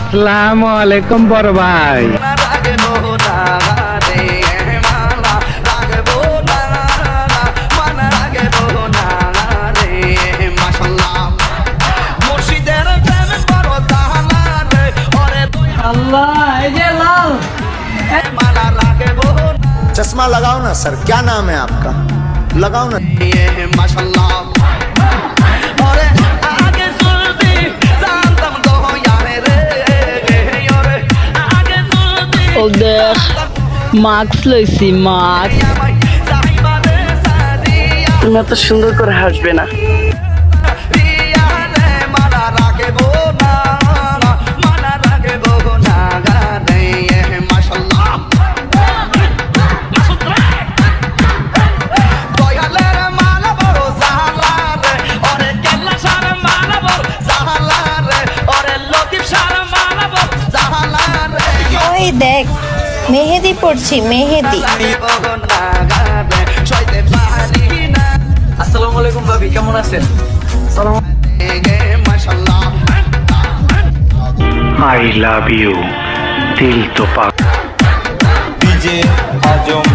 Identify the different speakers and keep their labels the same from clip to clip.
Speaker 1: আসসালামু আলাইকুম বড় ভাই।
Speaker 2: चश्मा लगाओ ना सर, क्या नाम है आपका? लगाओ ना। माशाल्लाह।
Speaker 3: ও দেখ মাস্ক লইছি মাস্ক। তুমি এত সুন্দর করে হাসবে না।
Speaker 4: ওই দেখ মেহেদি পড়ছি মেহেদি।
Speaker 5: আসসালামু আলাইকুম ভাবি, কেমন আছেন?
Speaker 1: আই লাভ ইউ দিল তো পাক।
Speaker 2: डीजे आजम।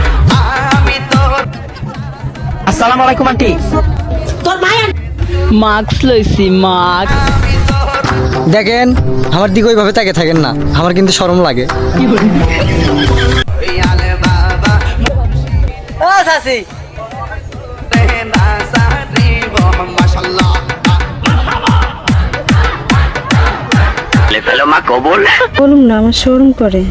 Speaker 5: আসসালামু আলাইকুম আন্টি।
Speaker 3: মাস্ক লইছি মাস্ক।
Speaker 5: দেখেন আমার দিকে ওইভাবে তাকে থাকেন না, আমার কিন্তু শরম লাগে। ও সাসি
Speaker 4: বলুন না আমার শোরুম করে।